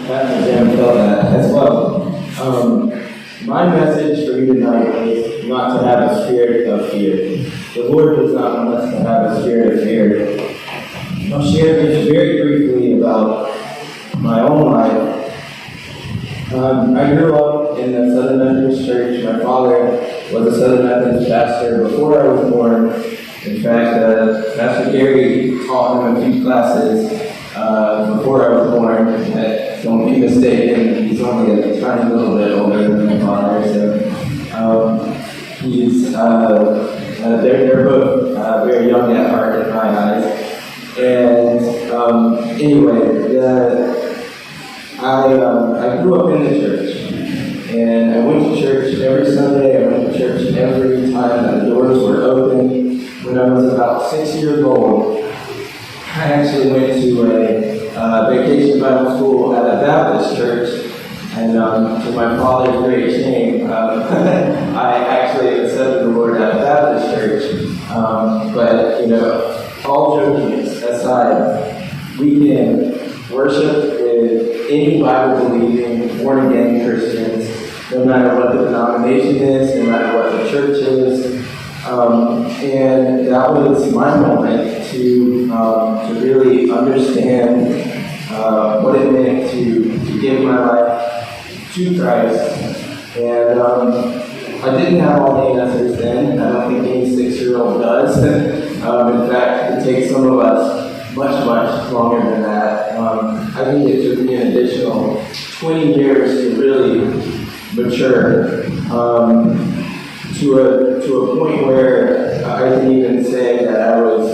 Pastor Jim felt that as well. My message for you tonight is not to have a spirit of fear. The Lord does not want us to have a spirit of fear. I'll share just very briefly about my own life. I grew up in the Southern Methodist Church. My father was a Southern Methodist pastor before I was born. In fact, Pastor Gary taught him a few classes before I was born. Don't be mistaken, he's only a tiny little bit older than my father, so they're both very young at heart in my eyes. And anyway, I grew up in the church, and I went to church every Sunday. I went to church every time that the doors were open. When I was about 6 years old, I actually went to a vacation Bible school at a Baptist church, and to my father's great shame, I actually accepted the Lord at a Baptist church. But, all joking aside, we can worship with any Bible-believing, born-again Christians, no matter what the denomination is, no matter what the church is. And that was my moment to really understand what it meant to give my life to Christ. And I didn't have all the answers then. I don't think any 6-year-old does. In fact, it takes some of us much, much longer than that. I think it took me an additional 20 years to really mature. To a point where I can even say that I was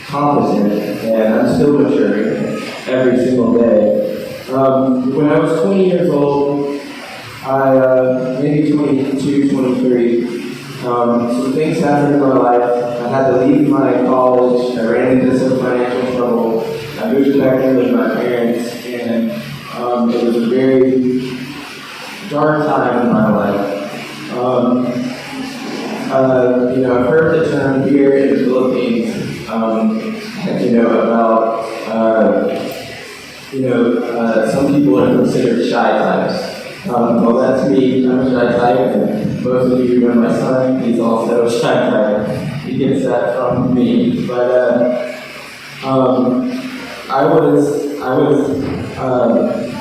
competent, and I'm still maturing every single day. When I was 20 years old, maybe 22, 23, some things happened in my life. I had to leave my college. I ran into some financial trouble. I moved back in with my parents, and it was a very dark time in my life. I've heard the term here in the Philippines, about, some people are considered shy types. Well, that's me. I'm a shy type, and most of you know my son. He's also a shy type. He gets that from me. But I was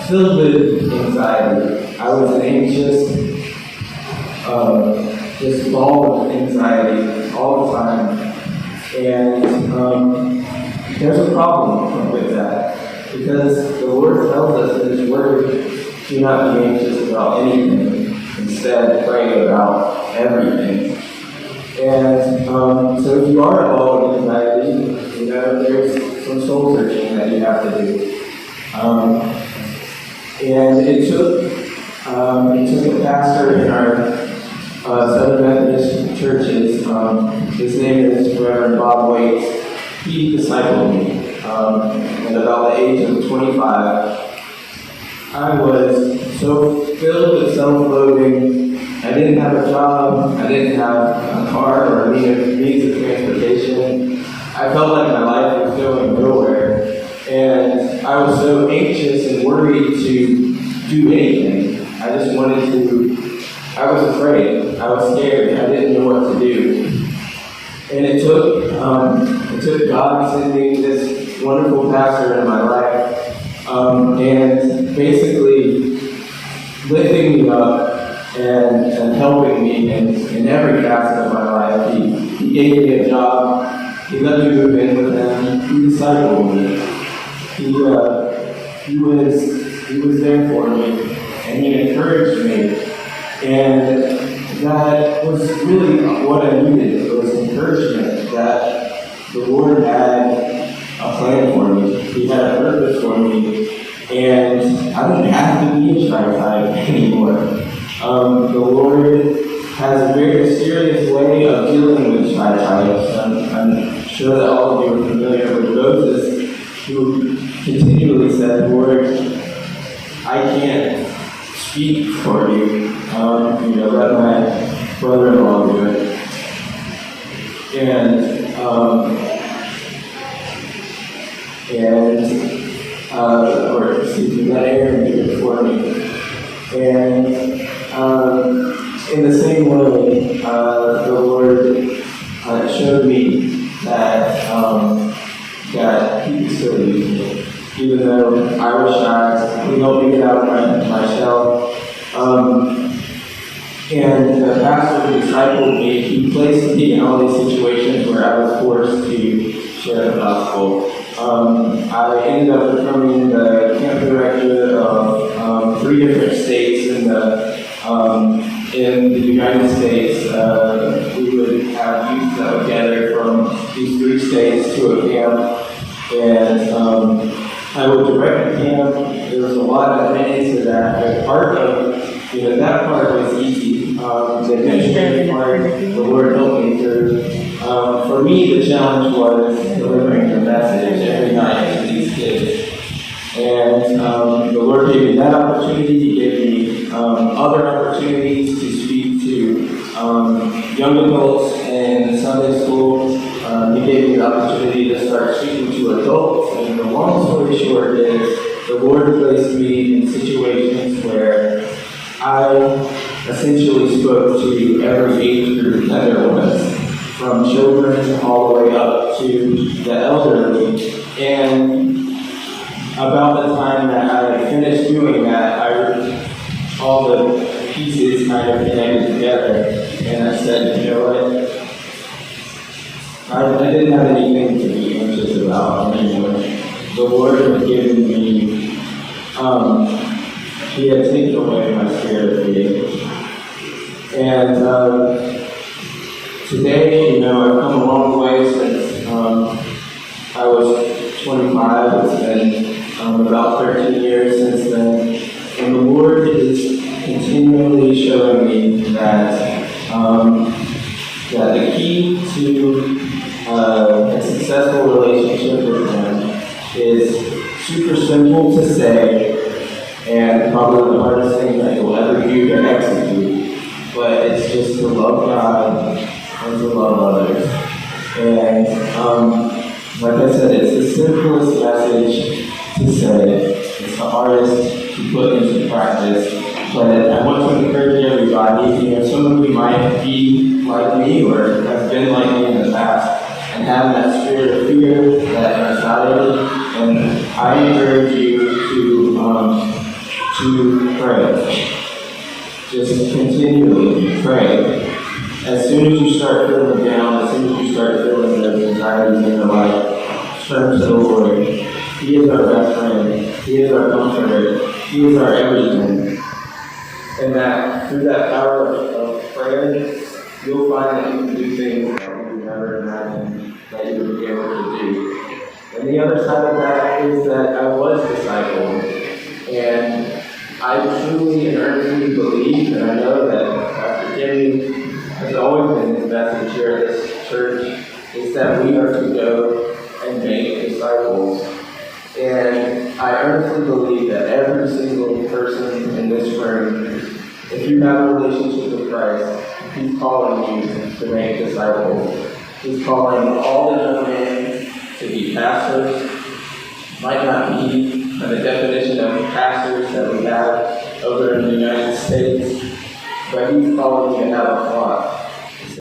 filled with anxiety. I was an anxious, just ball of anxiety all the time. And there's a problem with that, because the Lord tells us in His Word, do not be anxious about anything, instead pray about everything. And so if you are a ball of anxiety, there's some soul searching that you have to do. And it took a pastor in our Southern Methodist churches. His name is Reverend Bob Waits. He discipled me. At about the age of 25, I was so filled with self-loathing. I didn't have a job. I didn't have a car or a means of transportation. I felt like my life was going nowhere. And I was so anxious and worried to do anything. I just wanted to. I was afraid. I was scared. I didn't know what to do. And it took God sending this wonderful pastor in my life, and basically lifting me up and helping me in every facet of my life. He gave me a job. He let me move in with him. He discipled me. He was there for me, and he encouraged me. And that was really what I needed. It was encouragement that the Lord had a plan for me. He had a purpose for me. And I didn't have to be a shy type anymore. The Lord has a very mysterious way of dealing with shy types. I'm sure that all of you are familiar with Moses, who continually said, Lord, I can't speak for you. Let my brother-in-law do it. And or excuse me, let Aaron do it for me. And in the same way, the Lord showed me that that He could still use me, even though I was shy. He helped me get out of my shell. And the pastor who discipled me, he placed me in all these situations where I was forced to share the gospel. I ended up becoming the camp director of 3 different states in the United States. We would have youth that would gather from these 3 states to a camp, and I would direct the camp. There was a lot that went into that, but part of that part was easy. The administrative part, the Lord helped me through. For me, the challenge was delivering the message every night to these kids. And the Lord gave me that opportunity. He gave me other opportunities to speak to young adults in Sunday school. He gave me the opportunity to start speaking to adults. And the long story short is, the Lord placed me in situations where I essentially spoke to every age group that there was, from children all the way up to the elderly. And about the time that I finished doing that, all the pieces kind of connected together, and I said, you know what? I didn't have anything to be anxious about anymore. The Lord had given me, He had taken away my spirit of fear. And today, I've come a long way since I was 25. It's been about 13 years since then. And the Lord is continually showing me that that the key to a successful relationship with Him is super simple to say, and probably the hardest thing that you'll ever do to execute, but it's just to love God and to love others. And like I said, it's the simplest message to say, it's the hardest to put into practice, but I want to encourage everybody. Some of you might be like me or have been like me in the past and have that spirit of fear, that anxiety, and I encourage you to pray. Just continually pray. As soon as you start feeling down, as soon as you start feeling those anxieties in your life, turn to the Lord. He is our best friend. He is our comforter. He is our everything. And that through that power of prayer, you'll find that you can do things that you never imagined that you would be able to do. And the other side of that is that I was discipled. And I truly and earnestly believe, and I know that Pastor Jimmy has always been his message here at this church, is that we are to go and make disciples. And I earnestly believe that every single person in this room, if you have a relationship with Christ, He's calling you to make disciples. He's calling all the young men to be pastors. Might not be the definition of pastors that we have over in the United States, but He's calling you to have a flock.